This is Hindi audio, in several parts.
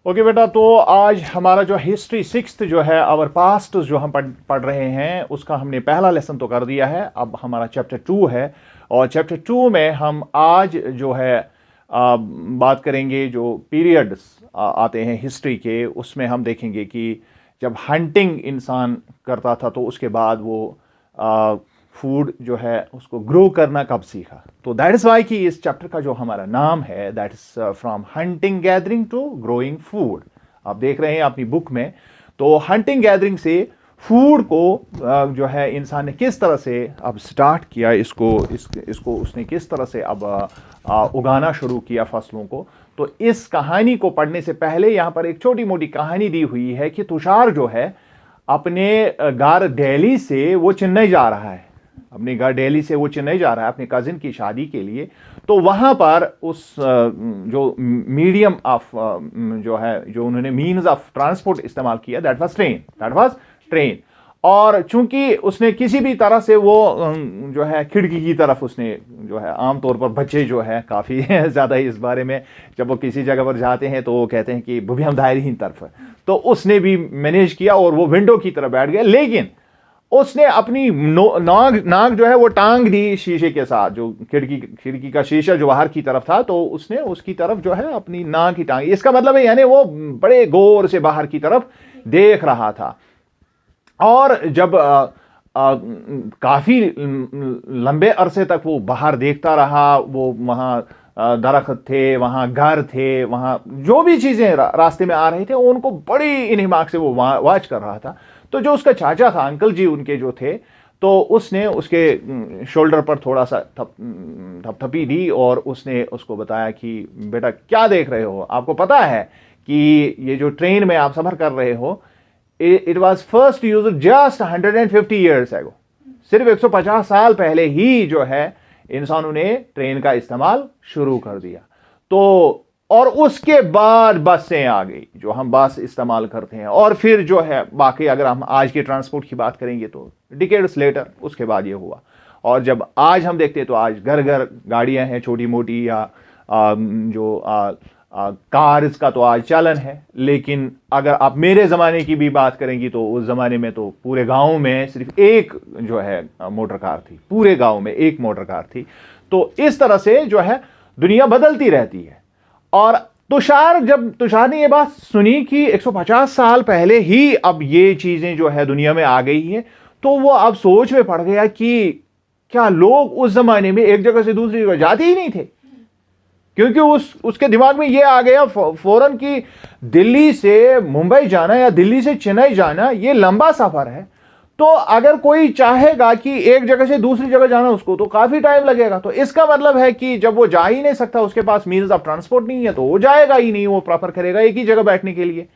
ओके बेटा, तो आज हमारा जो हिस्ट्री सिक्स्थ जो है आवर पास्ट जो हम पढ़ रहे हैं उसका हमने पहला लेसन तो कर दिया है। अब हमारा चैप्टर 2 है और चैप्टर 2 में हम आज जो है बात करेंगे जो पीरियड्स आते हैं हिस्ट्री के, उसमें हम देखेंगे कि जब हंटिंग इंसान करता था तो उसके बाद वो फूड जो है उसको ग्रो करना कब सीखा। तो दैट इज वाई कि इस चैप्टर का जो हमारा नाम है that is from hunting gathering to growing food. आप देख रहे हैं अपनी बुक में, तो हंटिंग गैदरिंग से फूड को जो है इंसान ने किस तरह से अब स्टार्ट किया, इसको उसने किस तरह से अब उगाना शुरू किया फसलों को। तो इस कहानी को पढ़ने से पहले यहाँ पर एक छोटी मोटी कहानी दी हुई है कि तुषार जो है अपने घर दिल्ली से वो चेन्नई जा रहा है, अपने घर दिल्ली से वो चेन्नई जा रहा है अपने कजिन की शादी के लिए। तो वहां पर उस जो मीडियम ऑफ जो है जो उन्होंने मीन्स ऑफ ट्रांसपोर्ट इस्तेमाल किया दैट वाज ट्रेन। और चूंकि उसने किसी भी तरह से वो जो है खिड़की की तरफ उसने जो है, आमतौर पर बच्चे जो है काफ़ी ज़्यादा इस बारे में जब वो किसी जगह पर जाते हैं तो वो कहते हैं कि बुभी हम दायरे ही तरफ है, तो उसने भी मैनेज किया और वो विंडो की तरफ बैठ गया। लेकिन उसने अपनी नाक जो है वो टांग दी शीशे के साथ, जो खिड़की का शीशा जो बाहर की तरफ था, तो उसने उसकी तरफ जो है अपनी नाक ही टांगी। इसका मतलब है यानी वो बड़े गौर से बाहर की तरफ देख रहा था। और जब काफी लंबे अरसे तक वो बाहर देखता रहा, वो वहां दरख्त थे, वहां घर थे, वहां जो भी चीजें रास्ते में आ रहे थे उनको बड़ी इन्हिमाक से वो वॉच कर रहा था। तो जो उसका चाचा था, अंकल जी उनके जो थे, तो उसने उसके शोल्डर पर थोड़ा सा थपथपी दी और उसने उसको बताया कि बेटा क्या देख रहे हो, आपको पता है कि ये जो ट्रेन में आप सफर कर रहे हो it was first use just 150 years ago, सिर्फ 150 साल पहले ही जो है इंसानों ने ट्रेन का इस्तेमाल शुरू कर दिया। तो और उसके बाद बसें आ गई जो हम बस इस्तेमाल करते हैं, और फिर जो है बाकी अगर हम आज के ट्रांसपोर्ट की बात करेंगे तो डिकेड्स लेटर उसके बाद ये हुआ। और जब आज हम देखते हैं तो आज घर घर गाड़ियां हैं छोटी मोटी, या कार्स का तो आज चलन है। लेकिन अगर आप मेरे ज़माने की भी बात करेंगी तो उस ज़माने में तो पूरे गांव में सिर्फ एक जो है मोटर कार थी, पूरे गांव में एक मोटर कार थी। तो इस तरह से जो है दुनिया बदलती रहती है। और जब तुषार ने ये बात सुनी कि 150 साल पहले ही अब ये चीज़ें जो है दुनिया में आ गई हैं, तो वो अब सोच में पड़ गया कि क्या लोग उस ज़माने में एक जगह से दूसरी जगह जाते ही नहीं थे, क्योंकि उसके दिमाग में ये आ गया फौरन कि दिल्ली से मुंबई जाना या दिल्ली से चेन्नई जाना ये लंबा सफर है। तो अगर कोई चाहेगा कि एक जगह से दूसरी जगह जाना उसको तो काफी टाइम लगेगा। तो इसका मतलब है कि जब वो जा ही नहीं सकता, उसके पास मीन्स ऑफ ट्रांसपोर्ट नहीं है, तो वो जाएगा ही नहीं, वो प्रेफर करेगा एक ही जगह बैठने के लिए।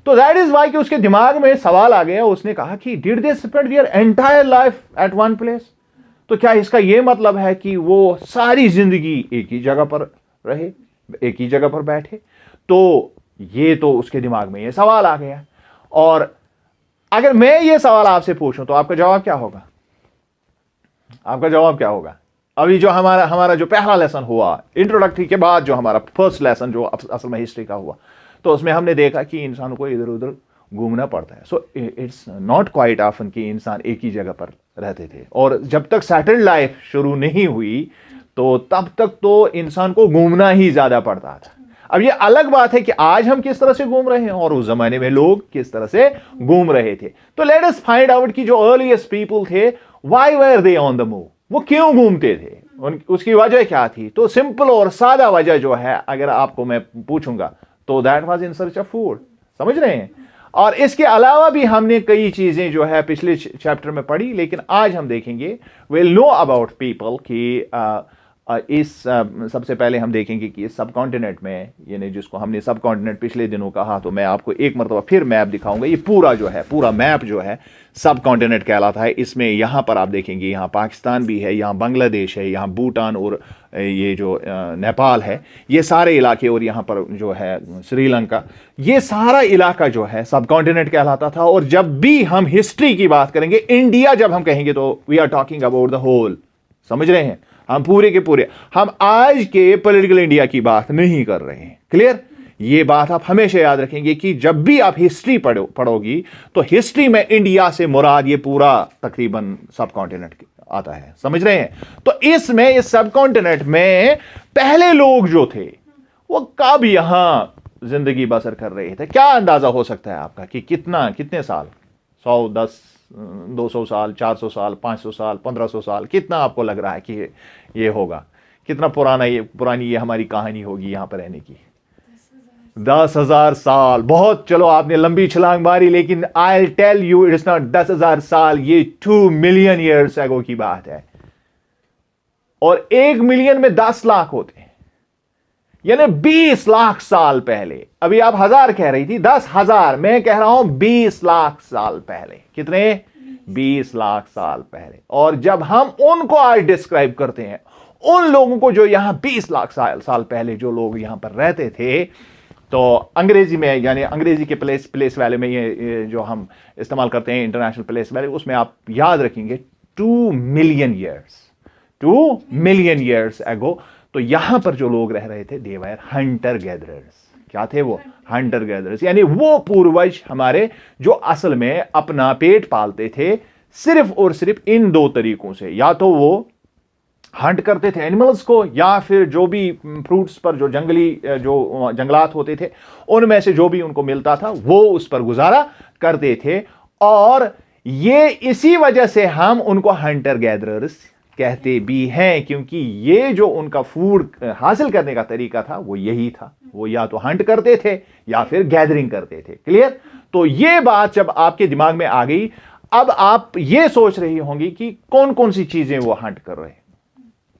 तो दैट इज वाई कि उसके दिमाग में सवाल आ गया। उसने कहा कि did they spend their entire life at one place, तो क्या इसका यह मतलब है कि वो सारी जिंदगी एक ही जगह पर रहे, एक ही जगह पर बैठे? तो ये तो उसके दिमाग में ये सवाल आ गया। और अगर मैं ये सवाल आपसे पूछूं तो आपका जवाब क्या होगा? आपका जवाब क्या होगा? अभी जो हमारा जो पहला लेसन हुआ इंट्रोडक्टरी के बाद, जो हमारा फर्स्ट लेसन जो असल में हिस्ट्री का हुआ, तो उसमें हमने देखा कि इंसानों को इधर उधर घूमना पड़ता है। So it's not quite often कि इंसान एक ही जगह पर रहते थे। और जब तक सेटल्ड लाइफ शुरू नहीं हुई तो तब तक तो इंसान को घूमना ही ज्यादा पड़ता था। अब ये अलग बात है कि आज हम किस तरह से घूम रहे हैं और उस जमाने में लोग किस तरह से घूम रहे थे। तो लेट अस फाइंड आउट कि जो अर्लीस्ट पीपल थे, why were they on the move, वो क्यों घूमते थे, उसकी वजह क्या थी? तो सिंपल और सादा वजह जो है अगर आपको मैं पूछूंगा तो that was in search of food. समझ रहे हैं? और इसके अलावा भी हमने कई चीजें जो है पिछले चैप्टर में पढ़ी, लेकिन आज हम देखेंगे विल नो अबाउट पीपल कि सबसे पहले हम देखेंगे कि इस सब कॉन्टिनेंट में, यानी जिसको हमने सब कॉन्टिनेंट पिछले दिनों कहा, तो मैं आपको एक मरतबा फिर मैप दिखाऊंगा। ये पूरा जो है पूरा मैप जो है सब कॉन्टिनेंट कहलाता है। इसमें यहाँ पर आप देखेंगे यहाँ पाकिस्तान भी है, यहाँ बांग्लादेश है, यहाँ भूटान और ये जो नेपाल है, ये सारे इलाके, और यहाँ पर जो है श्रीलंका, ये सारा इलाका जो है सब कॉन्टिनेंट कहलाता था। और जब भी हम हिस्ट्री की बात करेंगे, इंडिया जब हम कहेंगे तो we are talking about the whole. समझ रहे हैं? हम पूरे के पूरे, हम आज के पॉलिटिकल इंडिया की बात नहीं कर रहे हैं। क्लियर? ये बात आप हमेशा याद रखेंगे कि जब भी आप हिस्ट्री पढ़ोगी तो हिस्ट्री में इंडिया से मुराद ये पूरा तकरीबन सब कॉन्टिनेंट आता है, समझ रहे हैं। तो इसमें इस सब कॉन्टिनेंट में पहले लोग जो थे वो कब यहां जिंदगी बसर कर रहे थे, क्या अंदाजा हो सकता है आपका कि कितने साल, 100, 10, 200 साल, 400 साल, 500 साल, 1500 साल, कितना आपको लग रहा है कि ये होगा, कितना पुरानी ये हमारी कहानी होगी यहां पर रहने की? 10,000 साल। बहुत, चलो आपने लंबी छलांग मारी, लेकिन I tell you it's not 10,000 साल, ये 2 मिलियन ईयर्स एगो की बात है। और 1 मिलियन में 10 लाख होते हैं, यानी 20 लाख साल पहले। अभी आप 1000 कह रही थी, 10,000, मैं कह रहा हूं 20 लाख साल पहले। कितने? 20 लाख साल पहले। और जब हम उनको आज डिस्क्राइब करते हैं, उन लोगों को जो यहां 20 लाख साल पहले जो लोग यहां पर रहते थे, तो अंग्रेजी में, यानी अंग्रेजी के प्लेस वैल्यू में ये जो हम इस्तेमाल करते हैं इंटरनेशनल प्लेस वैल्यू, उसमें आप याद रखेंगे 2 मिलियन ईयर्स एगो। तो यहां पर जो लोग रह रहे थे, दे वर हंटर गैदरर्स। क्या थे वो? हंटर गैदरर्स, यानी वो पूर्वज हमारे जो असल में अपना पेट पालते थे सिर्फ और सिर्फ इन 2 तरीकों से। या तो वो हंट करते थे एनिमल्स को, या फिर जो भी फ्रूट्स पर जो जंगलात होते थे उनमें से जो भी उनको मिलता था वो उस पर गुजारा करते थे। और ये इसी वजह से हम उनको हंटर गैदरर्स कहते भी हैं, क्योंकि ये जो उनका फूड हासिल करने का तरीका था वो यही था। वो या तो हंट करते थे या फिर गैदरिंग करते थे। क्लियर? तो ये बात जब आपके दिमाग में आ गई, अब आप ये सोच रही होंगी कि कौन कौन सी चीजें वो हंट कर रहे हैं,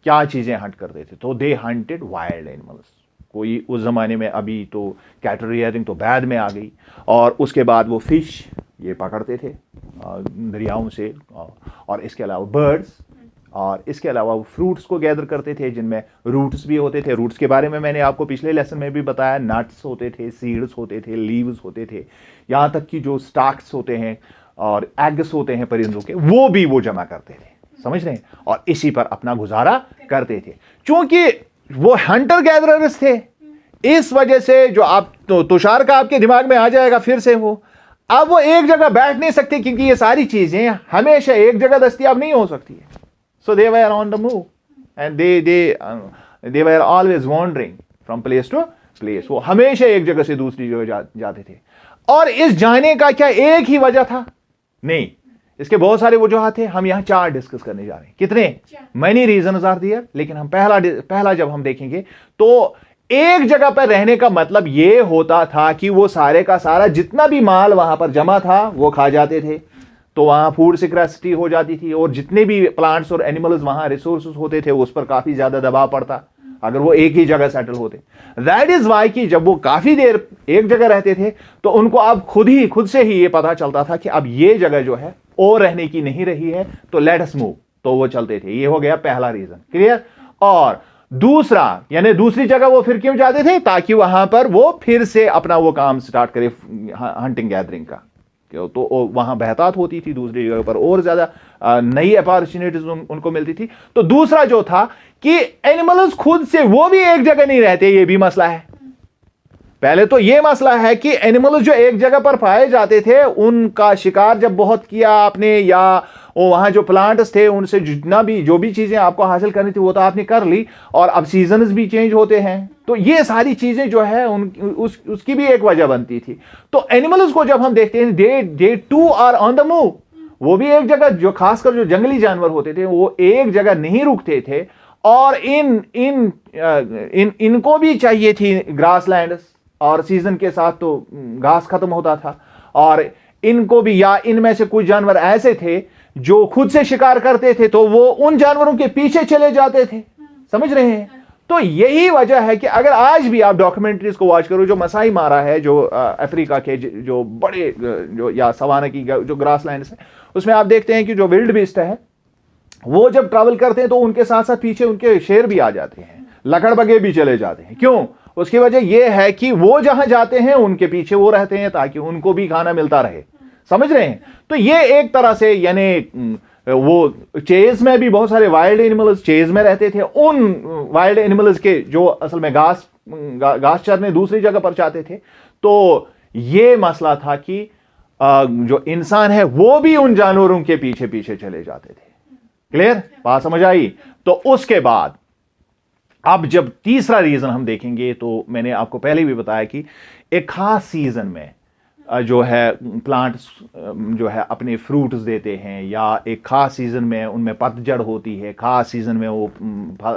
क्या चीजें हंट करते थे। तो दे हंटेड वाइल्ड एनिमल्स। कोई उस जमाने में, अभी तो कैटल रियरिंग तो बाद में आ गई, और उसके बाद वो फिश ये पकड़ते थे दरियाओं से, और इसके अलावा बर्ड्स, और इसके अलावा वो फ्रूट्स को गैदर करते थे जिनमें रूट्स भी होते थे। रूट्स के बारे में मैंने आपको पिछले लेसन में भी बताया। नट्स होते थे, सीड्स होते थे, लीव्स होते थे, यहां तक कि जो स्टाक्स होते हैं और एग्स होते हैं परिंदों के, वो भी वो जमा करते थे, समझ रहे हैं, और इसी पर अपना गुजारा करते थे। क्योंकि वो हंटर गैदरर्स थे, इस वजह से जो आप तुषार का आपके दिमाग में आ जाएगा फिर से वो, अब वो एक जगह बैठ नहीं सकते, क्योंकि ये सारी चीजें हमेशा एक जगह दस्तयाब नहीं हो सकती है। So they were on the move and they were always wandering from place to place. वो हमेशा एक जगह से दूसरी जगह जाते थे। और इस जाने का क्या एक ही वजह था? नहीं, इसके बहुत सारे वजूहात थे। हम यहां 4 डिस्कस करने जा रहे हैं। कितने? मैनी रीजंस आर देयर, लेकिन हम पहला जब हम देखेंगे तो एक जगह पर रहने का मतलब यह होता था कि वो सारे का सारा जितना भी माल वहां पर जमा था वो खा जाते थे, तो वहां फूड सिक्योरिटी हो जाती थी, और जितने भी प्लांट्स और एनिमल्स वहां रिसोर्सेज होते थे उस पर काफी ज्यादा दबाव पड़ता अगर वो एक ही जगह सेटल होते। दैट इज वाई कि जब वो काफी देर एक जगह रहते थे तो उनको अब खुद से ही ये पता चलता था कि अब ये जगह जो है और रहने की नहीं रही है, तो लेट अस मूव, तो वो चलते थे। ये हो गया पहला रीजन। क्लियर? और दूसरा, यानी दूसरी जगह वो फिर क्यों जाते थे? ताकि वहां पर वो फिर से अपना वो काम स्टार्ट करे हंटिंग गैदरिंग का, तो वहां बेहतात होती थी दूसरी जगह पर, और ज्यादा नई अपॉर्चुनिटीज उनको मिलती थी। तो दूसरा जो था कि एनिमल्स खुद से वो भी एक जगह नहीं रहते, ये भी मसला है। पहले तो ये मसला है कि एनिमल्स जो एक जगह पर पाए जाते थे उनका शिकार जब बहुत किया आपने, या वो वहां जो प्लांट्स थे उनसे जो भी चीजें आपको हासिल करनी थी वो तो आपने कर ली, और अब सीजन्स भी चेंज होते हैं, तो ये सारी चीजें जो है उसकी भी एक वजह बनती थी। तो एनिमल्स को जब हम देखते हैं they too are on the move, वो भी एक जगह, जो खासकर जो जंगली जानवर होते थे वो एक जगह नहीं रुकते थे, और इनको भी चाहिए थी ग्रासलैंड्स, और सीजन के साथ तो घास खत्म होता था, और इनको भी, या इनमें से कुछ जानवर ऐसे थे जो खुद से शिकार करते थे तो वो उन जानवरों के पीछे चले जाते थे, समझ रहे हैं। तो यही वजह है कि अगर आज भी आप डॉक्यूमेंट्रीज को वॉच करो, जो मसाई मारा है, जो अफ्रीका के जो बड़े जो या सवाना की जो ग्रासलैंड्स है, उसमें आप देखते हैं कि जो विल्ड बीस्ट है वो जब ट्रैवल करते हैं तो उनके साथ साथ पीछे उनके शेर भी आ जाते हैं, लकड़बगे भी चले जाते हैं। क्यों? उसकी वजह यह है कि वो जहां जाते हैं उनके पीछे वो रहते हैं ताकि उनको भी खाना मिलता रहे, समझ रहे हैं। तो ये एक तरह से यानी वो चेज में भी बहुत सारे वाइल्ड एनिमल्स चेज में रहते थे, उन वाइल्ड एनिमल्स के जो असल में घास चरने दूसरी जगह पर जाते थे। तो ये मसला था कि जो इंसान है वो भी उन जानवरों के पीछे पीछे चले जाते थे। क्लियर, बात समझ आई? तो उसके बाद अब जब तीसरा रीजन हम देखेंगे, तो मैंने आपको पहले भी बताया कि एक खास सीजन में जो है प्लांट्स जो है अपने फ्रूट्स देते हैं, या एक खास सीजन में उनमें पतझड़ होती है, खास सीजन में वो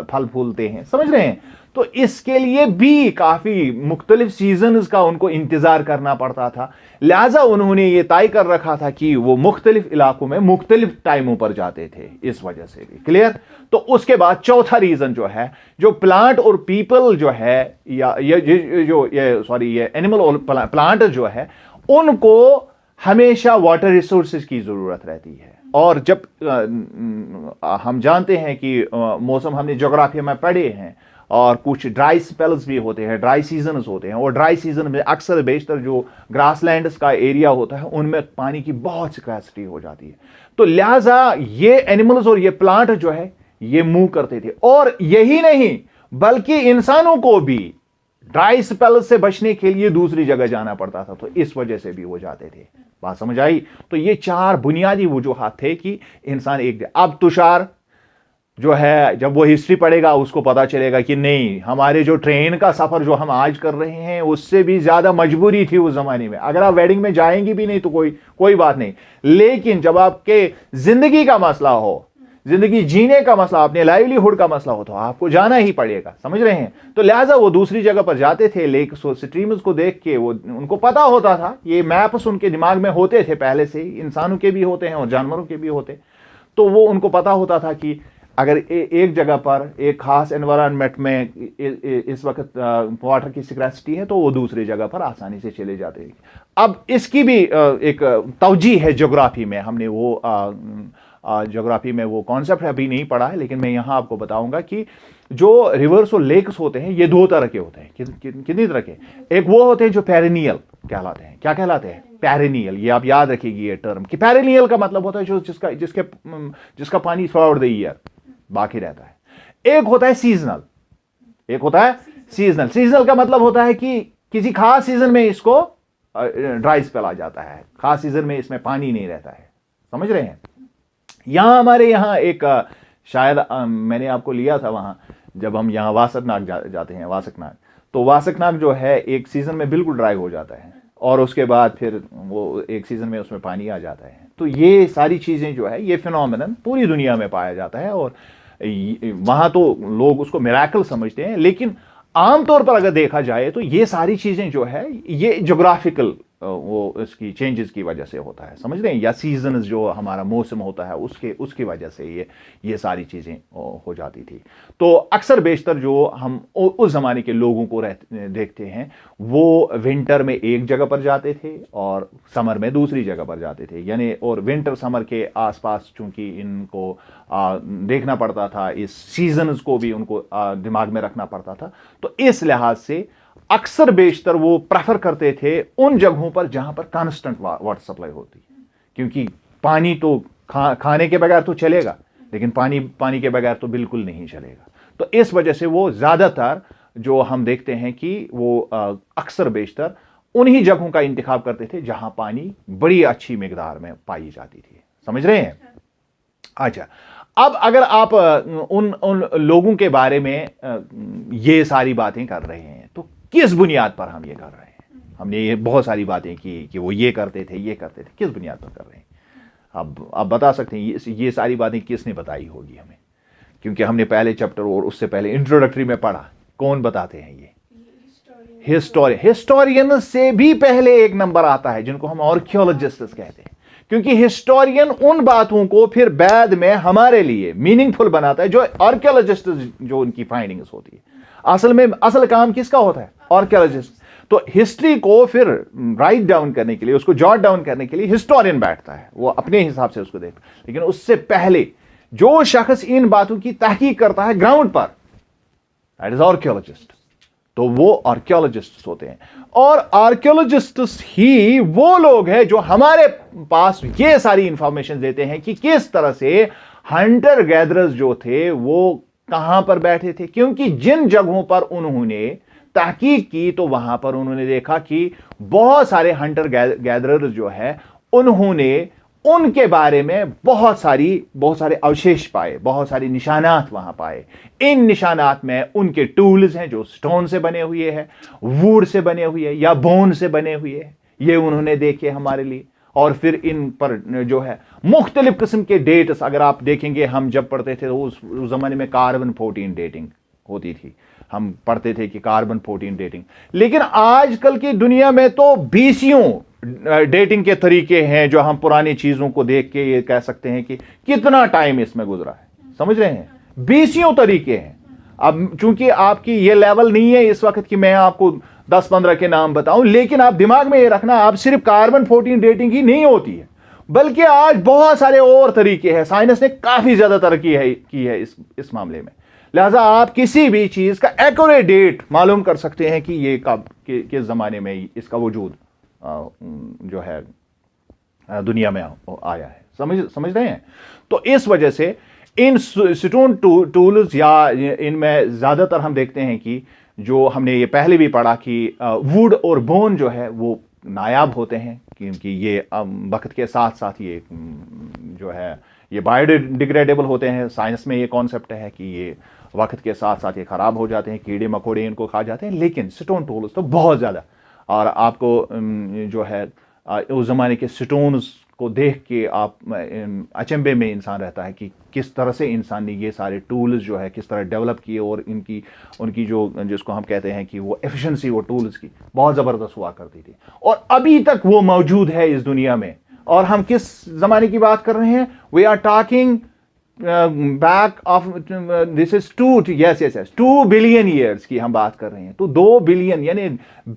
फल फूलते हैं, समझ रहे हैं? तो इसके लिए भी काफी मुख्तलिफ सीजन्स का उनको इंतजार करना पड़ता था। लिहाजा उन्होंने ये तय कर रखा था कि वो मुख्तलिफ इलाकों में मुख्तलिफ टाइमों पर जाते थे, इस वजह से भी। क्लियर? तो उसके बाद चौथा रीजन जो है, जो प्लांट और पीपल जो है, या ये एनिमल और प्लांट जो है, उनको हमेशा वाटर रिसोर्सेज की जरूरत रहती है। और जब हम जानते हैं कि मौसम हमने ज्योग्राफी में पढ़े हैं, और कुछ ड्राई स्पेल्स भी होते हैं, ड्राई सीजन्स होते हैं, और ड्राई सीजन में अक्सर बेशतर जो ग्रासलैंड्स का एरिया होता है उनमें पानी की बहुत स्कैर्सिटी हो जाती है। तो लिहाजा ये एनिमल्स और ये प्लांट जो है ये मूव करते थे। और यही नहीं, बल्कि इंसानों को भी ड्राई स्पेल से बचने के लिए दूसरी जगह जाना पड़ता था, तो इस वजह से भी वो जाते थे। बात समझ आई? तो ये चार बुनियादी वजूहात थे कि इंसान एक। अब तुषार जो है, जब वो हिस्ट्री पढ़ेगा उसको पता चलेगा कि नहीं, हमारे जो ट्रेन का सफर जो हम आज कर रहे हैं उससे भी ज्यादा मजबूरी थी उस जमाने में। अगर आप वेडिंग में जाएंगी भी नहीं तो कोई बात नहीं, लेकिन जब आपके जिंदगी का मसला हो, जिंदगी जीने का मसला, अपने लाइवलीहुड का मसला हो, तो आपको जाना ही पड़ेगा। समझ रहे हैं? तो लिहाजा वो दूसरी जगह पर जाते थे। लेक स्ट्रीम्स को देख के वो उनको पता होता था, ये मैप्स उनके दिमाग में होते थे पहले से ही, इंसानों के भी होते हैं और जानवरों के भी होते। तो वो उनको पता होता था कि अगर एक जगह पर एक खास एनवायरनमेंट में इस वक्त वाटर की स्कैर्सिटी है, तो वो दूसरी जगह पर आसानी से चले जाते हैं। अब इसकी भी एक तवजीह है ज्योग्राफी में। हमने वो ज्योग्राफी में वो कॉन्सेप्ट अभी नहीं पढ़ा है, लेकिन मैं यहां आपको बताऊंगा कि जो रिवर्स और लेक्स होते हैं ये दो तरह के होते हैं। कितनी तरह के? एक वो होते हैं जो पेरिनियल कहलाते हैं। क्या कहलाते हैं? पेरिनियल। ये आप याद रखिएगा ये टर्म कि पेरिनियल का मतलब होता है जो जिसका पानी थ्रू आउट द ईयर बाकी रहता है। एक होता है सीजनल, एक होता है सीजनल। सीजनल का मतलब होता है कि किसी खास सीजन में इसको ड्राई स्पेल आ जाता है, खास सीजन में इसमें पानी नहीं रहता है। समझ रहे हैं? यहां हमारे यहां एक शायद मैंने आपको लिया था वहां, जब हम यहां वासकनाग जाते हैं, वासकनाग। तो वासकनाग जो है एक सीजन में बिल्कुल ड्राई हो जाता है, और उसके बाद फिर वो एक सीजन में उसमें पानी आ जाता है। तो ये सारी चीजें जो है ये फिनोमिनन पूरी दुनिया में पाया जाता है, और वहां तो लोग उसको मिरेकल समझते हैं, लेकिन आमतौर पर अगर देखा जाए तो ये सारी चीजें जो है ये ज्योग्राफिकल वो इसकी चेंजेस की वजह से होता है। समझ रहे हैं? या सीजन जो हमारा मौसम होता है उसकी वजह से ये सारी चीजें हो जाती थी। तो अक्सर बेशतर जो हम उस जमाने के लोगों को देखते हैं वो विंटर में एक जगह पर जाते थे और समर में दूसरी जगह पर जाते थे। यानी और विंटर समर के आसपास चूंकि इनको देखना पड़ता था, इस सीजन्स को भी उनको दिमाग में रखना पड़ता था, तो इस लिहाज से अक्सर बेशतर वो प्रेफर करते थे उन जगहों पर जहां पर कांस्टेंट वाटर सप्लाई होती है, क्योंकि पानी तो खाने के बगैर तो चलेगा, लेकिन पानी के बगैर तो बिल्कुल नहीं चलेगा। तो इस वजह से वो ज्यादातर जो हम देखते हैं कि वो अक्सर बेशतर उन्हीं जगहों का इंतखाब करते थे जहां पानी बड़ी अच्छी मिकदार में पाई जाती थी। समझ रहे हैं? अच्छा, अब अगर आप उन लोगों के बारे में ये सारी बातें कर रहे हैं तो किस बुनियाद पर हम ये कर रहे हैं? हमने ये बहुत सारी बातें की कि वो ये करते थे, किस बुनियाद पर कर रहे हैं? अब आप बता सकते हैं ये सारी बातें किसने बताई होगी हमें? क्योंकि हमने पहले चैप्टर और उससे पहले इंट्रोडक्टरी में पढ़ा। कौन बताते हैं ये? हिस्टोरियन से भी पहले एक नंबर आता है जिनको हम आर्कियोलॉजिस्ट कहते हैं, क्योंकि हिस्टोरियन उन बातों को फिर बाद में हमारे लिए मीनिंगफुल बनाता है जो आर्कियोलॉजिस्ट जो उनकी फाइंडिंग्स होती है। असल काम किसका होता है? आर्कियोलॉजिस्ट। तो हिस्ट्री को फिर राइट डाउन करने के लिए, उसको जॉट डाउन करने के लिए हिस्टोरियन बैठता है, वो अपने हिसाब से उसको देखता है। लेकिन उससे पहले जो शख्स इन बातों की तहकीक करता है ग्राउंड पर, दैट इज आर्कियोलॉजिस्ट। तो वो आर्कियोलॉजिस्ट्स होते हैं। और आर्कियोलॉजिस्ट्स ही वो लोग हैं जो हमारे पास ये सारी इंफॉर्मेशन देते हैं कि किस तरह से हंटर गैदरर्स जो थे वो कहां पर बैठे थे, क्योंकि जिन जगहों पर उन्होंने तहकीक की तो वहां पर उन्होंने देखा कि बहुत सारे हंटर गैदरर्स जो है उन्होंने उनके बारे में बहुत सारे अवशेष पाए, बहुत सारी निशानात वहां पाए। इन निशानात में उनके टूल्स हैं जो स्टोन से बने हुए हैं, वुड से बने हुए हैं या बोन से बने हुए हैं, ये उन्होंने देखे हमारे लिए। और फिर इन पर जो है मुख्तलिफ किस्म के डेट्स अगर आप देखेंगे, हम जब पढ़ते थे तो उस जमाने में कार्बन 14 डेटिंग होती थी, हम पढ़ते थे कि कार्बन 14 डेटिंग। लेकिन आजकल की दुनिया में तो बीसियों डेटिंग के तरीके हैं जो हम पुरानी चीजों को देख के ये कह सकते हैं कि कितना टाइम इसमें गुजरा है। समझ रहे हैं, बीसियों तरीके हैं। अब चूंकि आपकी ये लेवल नहीं है इस वक्त कि मैं आपको 10-15 के नाम बताऊं, लेकिन आप दिमाग में ये रखना, आप सिर्फ कार्बन 14 डेटिंग ही नहीं होती है, बल्कि आज बहुत सारे और तरीके हैं। साइंस ने काफी ज्यादा तरक्की की है इस मामले में। लिहाजा आप किसी भी चीज का एक्यूरेट डेट मालूम कर सकते हैं कि ये कब किस जमाने में इसका वजूद जो है दुनिया में आया है। समझ रहे हैं। तो इस वजह से इन स्टोन टूल्स या इनमें ज्यादातर हम देखते हैं कि जो हमने ये पहले भी पढ़ा कि वुड और बोन जो है वो नायाब होते हैं, क्योंकि ये वक्त के साथ साथ ये जो है ये बायोडिग्रेडेबल होते हैं। साइंस में ये कॉन्सेप्ट है कि ये वक्त के साथ साथ ये खराब हो जाते हैं, कीड़े मकोड़े इनको खा जाते हैं। लेकिन स्टोन टूल्स तो बहुत ज़्यादा, और आपको जो है उस ज़माने के स्टोन्स को देख के आप अचंभे में इंसान रहता है कि किस तरह से इंसान ने ये सारे टूल्स जो है किस तरह डेवलप किए, और उनकी जो जिसको हम कहते हैं कि वो एफिशिएंसी वो टूल्स की बहुत ज़बरदस्त हुआ करती थी, और अभी तक वो मौजूद है इस दुनिया में। और हम किस ज़माने की बात कर रहे हैं? We are talking back of this is 2 billion years की हम बात कर रहे हैं। तो 2 बिलियन यानी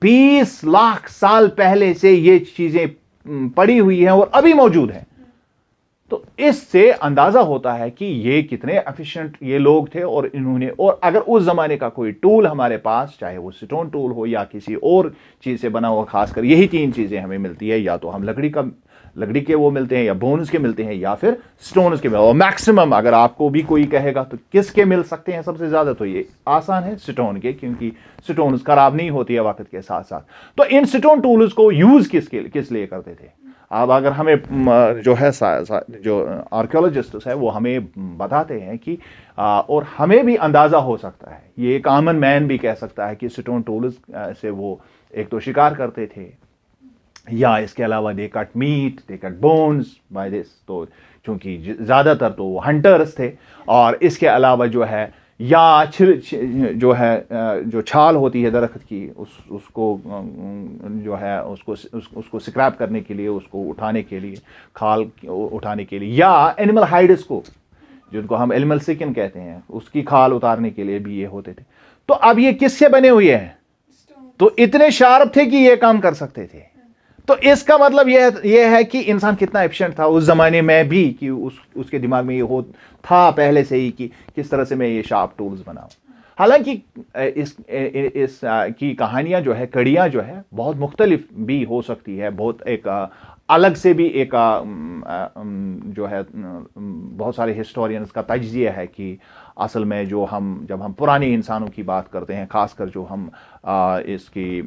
20 लाख साल पहले से ये चीजें पड़ी हुई हैं और अभी मौजूद हैं। तो इससे अंदाजा होता है कि ये कितने एफिशिएंट ये लोग थे, और इन्होंने, और अगर उस जमाने का कोई टूल हमारे पास, चाहे वो स्टोन टूल हो या किसी और चीज से बना हुआ, खासकर यही 3 चीजें हमें मिलती है, या तो हम लकड़ी के वो मिलते हैं, या बोन्स के मिलते हैं, या फिर स्टोन्स के। और मैक्सिमम अगर आपको भी कोई कहेगा तो किसके मिल सकते हैं सबसे ज्यादा, तो ये आसान है स्टोन के, क्योंकि स्टोन्स खराब नहीं होती है वक्त के साथ साथ। तो इन स्टोन टूल्स को यूज किस लिए करते थे? अब अगर हमें जो है जो आर्कियोलॉजिस्ट है वो हमें बताते हैं कि और हमें भी अंदाजा हो सकता है, ये एक कॉमन मैन भी कह सकता है कि स्टोन टूल्स से वो एक तो शिकार करते थे, या इसके अलावा they cut meat, they cut bones by this. तो चूंकि ज़्यादातर तो वो हंटर्स थे, और इसके अलावा जो है या जो है जो छाल होती है दरख्त की, उसको जो है उसको स्क्रैप करने के लिए, उसको उठाने के लिए, खाल उठाने के लिए, या एनिमल हाइड्स को, जिनको हम एनिमल स्किन कहते हैं, उसकी खाल उतारने के लिए भी ये होते थे। तो अब ये किससे बने हुए हैं? तो इतने शार्प थे कि ये काम कर सकते थे। तो इसका मतलब यह है कि इंसान कितना एफिशिएंट था उस जमाने में भी, कि उसके दिमाग में ये था पहले से ही कि किस तरह से मैं ये शार्प टूल्स बनाऊं। हालांकि इस की कहानियां जो है, कड़ियां जो है, बहुत मुख्तलिफ भी हो सकती है, बहुत एक अलग से भी एक जो है बहुत सारे हिस्टोरियंस का तज्जिया है कि असल में जब हम पुराने इंसानों की बात करते हैं, खासकर जो हम इसकी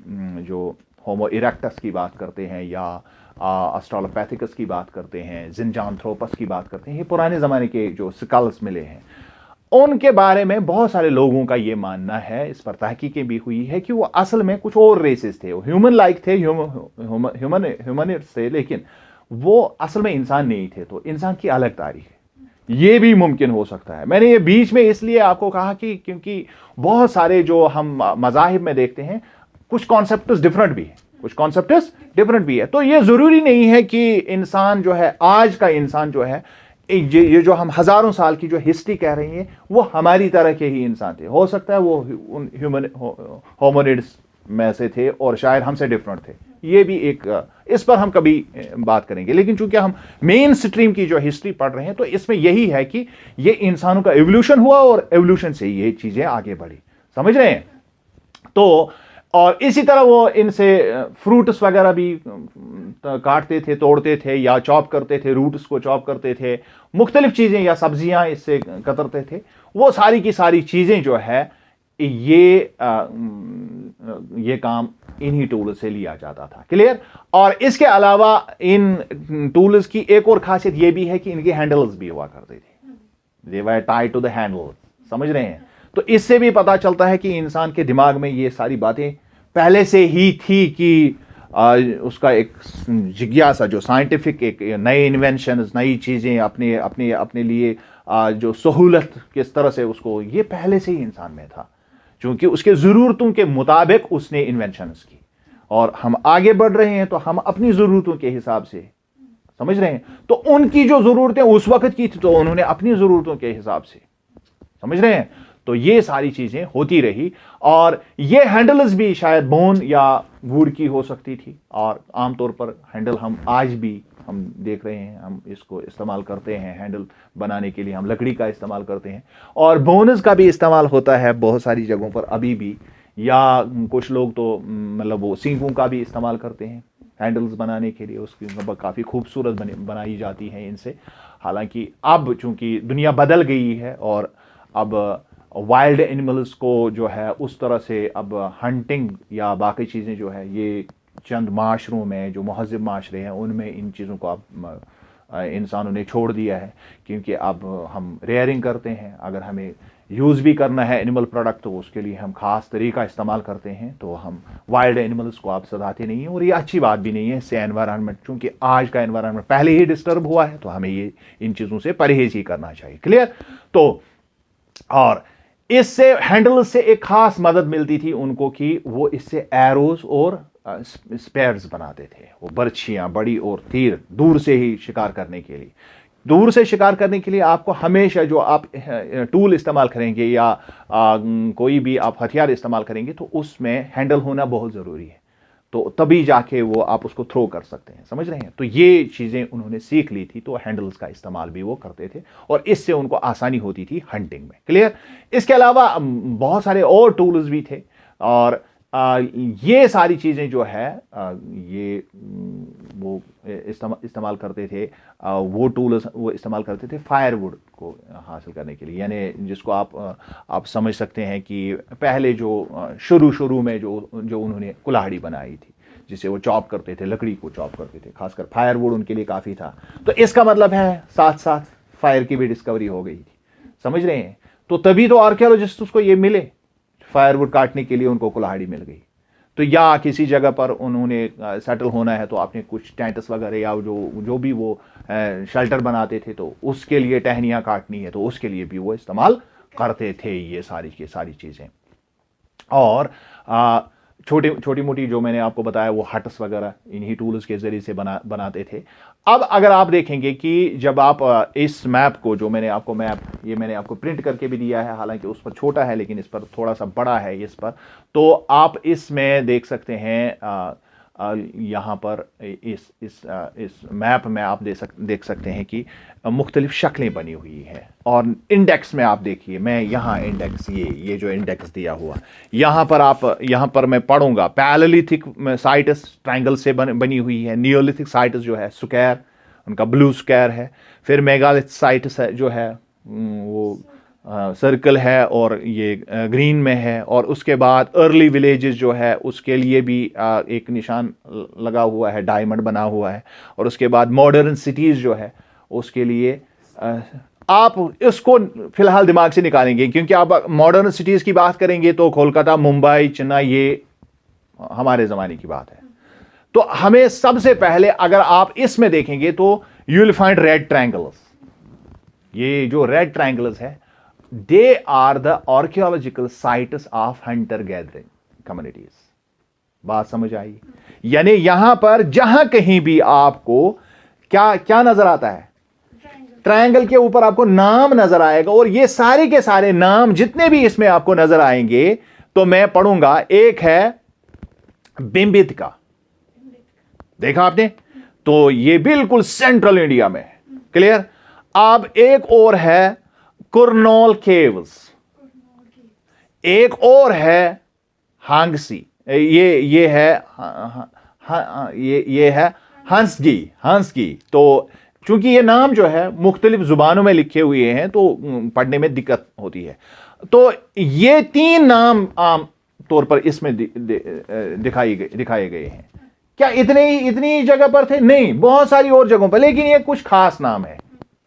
जो होमो इरेक्टस की बात करते हैं, या ऑस्ट्रालोपैथिकस की बात करते हैं, ज़िंजांथ्रोपस की बात करते हैं, ये पुराने ज़माने के जो स्कल्स मिले हैं, उनके बारे में बहुत सारे लोगों का ये मानना है, इस पर तहकीकें भी हुई है कि वो असल में कुछ और रेसेस थे, वो ह्यूमन लाइक थे, ह्यूमनिट्स थे, लेकिन वो असल में इंसान नहीं थे। तो इंसान की अलग तारीख है, ये भी मुमकिन हो सकता है। मैंने ये बीच में इसलिए आपको कहा कि क्योंकि बहुत सारे जो हम मज़ाहिब में देखते हैं, कुछ कॉन्सेप्ट्स डिफरेंट भी है। तो ये जरूरी नहीं है कि इंसान जो है, आज का इंसान जो है, ये जो हम हजारों साल की जो हिस्ट्री कह रहे हैं, वो हमारी तरह के ही इंसान थे। हो सकता है वो ह्यूमन होमोनिड्स में से थे और शायद हमसे डिफरेंट थे। ये भी एक, इस पर हम कभी बात करेंगे। लेकिन चूंकि हम मेन स्ट्रीम की जो हिस्ट्री पढ़ रहे हैं, तो इसमें यही है कि ये इंसानों का एवोल्यूशन हुआ और एवोल्यूशन से ये चीजें आगे बढ़ी। समझ रहे हैं? तो और इसी तरह वो इनसे फ्रूट्स वगैरह भी काटते थे, तोड़ते थे या चॉप करते थे, रूट्स को चॉप करते थे, मुख्तलिफ चीज़ें या सब्जियां इससे कतरते थे। वो सारी की सारी चीज़ें जो है ये काम इन्हीं टूल से लिया जाता था। क्लियर। और इसके अलावा इन टूल्स की एक और खासियत ये भी है कि इनके हैंडल्स भी हुआ करते थे। They were tied to the handle. समझ रहे हैं। तो इससे भी पता चलता है कि इंसान के दिमाग में ये सारी बातें पहले से ही थी कि उसका एक जिज्ञासा, जो साइंटिफिक एक नए इन्वेंशन, नई चीज़ें अपने अपने अपने लिए जो सहूलत किस तरह से, उसको ये पहले से ही इंसान में था, क्योंकि उसके ज़रूरतों के मुताबिक उसने इन्वेंशंस की। और हम आगे बढ़ रहे हैं तो हम अपनी ज़रूरतों के हिसाब से, समझ रहे हैं, तो उनकी जो ज़रूरतें उस वक्त की थी तो उन्होंने अपनी ज़रूरतों के हिसाब से, समझ रहे हैं। तो ये सारी चीज़ें होती रही। और ये हैंडल्स भी शायद बोन या वुड की हो सकती थी। और आमतौर पर हैंडल हम आज भी हम देख रहे हैं, हम इसको इस्तेमाल करते हैं हैंडल बनाने के लिए, हम लकड़ी का इस्तेमाल करते हैं। और बोन्स का भी इस्तेमाल होता है बहुत सारी जगहों पर अभी भी, या कुछ लोग तो मतलब वो सींगों का भी इस्तेमाल करते हैं हैंडल्स बनाने के लिए। उसकी काफ़ी खूबसूरत बनाई जाती है इनसे। हालांकि अब चूंकि दुनिया बदल गई है और अब वाइल्ड एनिमल्स को जो है उस तरह से अब हंटिंग या बाकी चीज़ें जो है, ये चंद माशरों में जो महज़िब माशरे हैं उनमें इन चीज़ों को अब इंसानों ने छोड़ दिया है, क्योंकि अब हम रेयरिंग करते हैं। अगर हमें यूज़ भी करना है एनिमल प्रोडक्ट तो उसके लिए हम ख़ास तरीका इस्तेमाल करते हैं। तो हम वाइल्ड एनिमल्स को आप सदाते नहीं हैं, और ये अच्छी बात भी नहीं है इससे एनवायरनमेंट, चूँकि आज का एनवायरनमेंट पहले ही डिस्टर्ब हुआ है, तो हमें ये इन चीज़ों से परहेज ही करना चाहिए। क्लियर। तो और इससे हैंडल से एक खास मदद मिलती थी उनको कि वो इससे एरोज और स्पेयर्स बनाते थे, वो बर्छियां बड़ी और तीर, दूर से ही शिकार करने के लिए। दूर से शिकार करने के लिए आपको हमेशा जो आप टूल इस्तेमाल करेंगे या कोई भी आप हथियार इस्तेमाल करेंगे तो उसमें हैंडल होना बहुत ज़रूरी है, तो तभी जाके वो आप उसको थ्रो कर सकते हैं। समझ रहे हैं। तो ये चीज़ें उन्होंने सीख ली थी, तो हैंडल्स का इस्तेमाल भी वो करते थे और इससे उनको आसानी होती थी हंटिंग में। क्लियर। इसके अलावा बहुत सारे और टूल्स भी थे, और ये सारी चीज़ें जो है ये वो इस्तेमाल करते थे। वो टूल्स वो इस्तेमाल करते थे फायरवुड को हासिल करने के लिए, यानी जिसको आप समझ सकते हैं कि पहले जो शुरू में जो उन्होंने कुल्हाड़ी बनाई थी, जिसे वो चॉप करते थे, लकड़ी को चॉप करते थे, खासकर फायरवुड उनके लिए काफ़ी था। तो इसका मतलब है साथ साथ फायर की भी डिस्कवरी हो गई थी। समझ रहे हैं। तो तभी तो आर्कियोलॉजिस्ट को ये मिले, फायरवुड काटने के लिए उनको कुल्हाड़ी मिल गई। तो या किसी जगह पर उन्होंने सेटल होना है तो आपने कुछ टेंट्स वगैरह या जो भी वो शेल्टर बनाते थे, तो उसके लिए टहनियाँ काटनी है तो उसके लिए भी वो इस्तेमाल करते थे ये सारी चीज़ें। और छोटी मोटी जो मैंने आपको बताया वो हट्स वगैरह इन्हीं टूल्स के ज़रिए से बनाते थे। अब अगर आप देखेंगे कि जब आप इस मैप को, जो मैंने आपको प्रिंट करके भी दिया है, हालांकि उस पर छोटा है लेकिन इस पर थोड़ा सा बड़ा है इस पर, तो आप इसमें देख सकते हैं यहाँ पर इस मैप में आप देख सकते हैं कि मुख्तलिफ शक्लें बनी हुई हैं। और इंडेक्स में आप देखिए, मैं यहाँ इंडेक्स ये जो इंडेक्स दिया हुआ यहाँ पर मैं पढ़ूंगा। पैलेलिथिक साइटस ट्रायंगल से बनी हुई है। नियोलिथिक साइटस जो है स्क्वायर, उनका ब्लू स्क्वायर है। फिर मेगालिथ साइटस जो है वो सर्कल है और ये ग्रीन में है। और उसके बाद अर्ली विलेजेस जो है उसके लिए भी एक निशान लगा हुआ है, डायमंड बना हुआ है। और उसके बाद मॉडर्न सिटीज़ जो है उसके लिए आप इसको फिलहाल दिमाग से निकालेंगे, क्योंकि आप मॉडर्न सिटीज़ की बात करेंगे तो कोलकाता, मुंबई, चेन्नई, ये हमारे ज़माने की बात है। तो हमें सबसे पहले अगर आप इसमें देखेंगे तो you will find red triangles. ये जो रेड ट्रायंगल्स है, they are the archaeological sites of hunter gathering communities. बात समझ आई। यानी यहां पर जहां कहीं भी आपको क्या नजर आता है, ट्रायंगल के ऊपर आपको नाम नजर आएगा। और ये सारे के सारे नाम जितने भी इसमें आपको नजर आएंगे तो मैं पढ़ूंगा। एक है बिम्बितका, देखा आपने, तो ये बिल्कुल सेंट्रल इंडिया में है। क्लियर। अब एक और है कुरनोल केव्स, एक और है हांगसी, ये है ये है हंसगी। तो चूंकि ये नाम जो है मुख्तलिफ जुबानों में लिखे हुए हैं तो पढ़ने में दिक्कत होती है। तो ये 3 नाम आम तौर पर इसमें दिखाए गए हैं। क्या इतनी जगह पर थे? नहीं, बहुत सारी और जगहों पर, लेकिन ये कुछ खास नाम है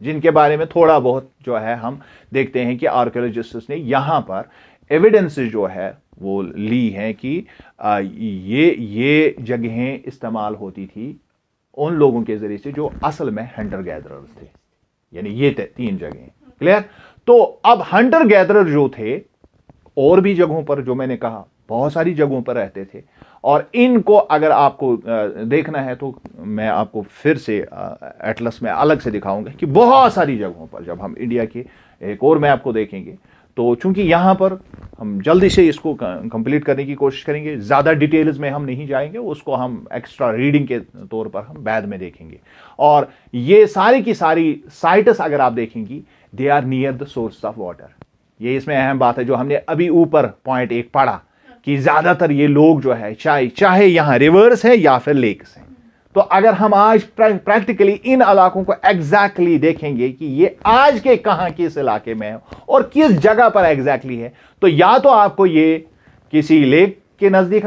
जिनके बारे में थोड़ा बहुत जो है हम देखते हैं कि आर्कियोलॉजिस्ट्स ने यहां पर एविडेंस जो है वो ली हैं कि ये जगहें इस्तेमाल होती थी उन लोगों के जरिए से जो असल में हंटर गैदरर्स थे। यानी ये 3 जगहें। क्लियर? तो अब हंटर गैदरर जो थे और भी जगहों पर, जो मैंने कहा बहुत सारी जगहों पर रहते थे, और इनको अगर आपको देखना है तो मैं आपको फिर से एटलस में अलग से दिखाऊंगा कि बहुत सारी जगहों पर जब हम इंडिया के एक और मैप को देखेंगे तो चूंकि यहां पर हम जल्दी से इसको कंप्लीट करने की कोशिश करेंगे, ज़्यादा डिटेल्स में हम नहीं जाएंगे, उसको हम एक्स्ट्रा रीडिंग के तौर पर हम बाद में देखेंगे। और ये सारी की सारी साइट्स अगर आप देखेंगी, they are near the source of water. ये इसमें अहम बात है जो हमने अभी ऊपर पॉइंट 1 पढ़ा कि ज़्यादातर ये लोग जो है चाहे यहां रिवर्स है या फिर लेक्स हैं। तो अगर हम आज प्रैक्टिकली इन इलाकों को एग्जैक्टली देखेंगे कि ये आज के कहां किस इलाके में है और किस जगह पर एग्जैक्टली है, तो या तो आपको ये किसी लेक के नजदीक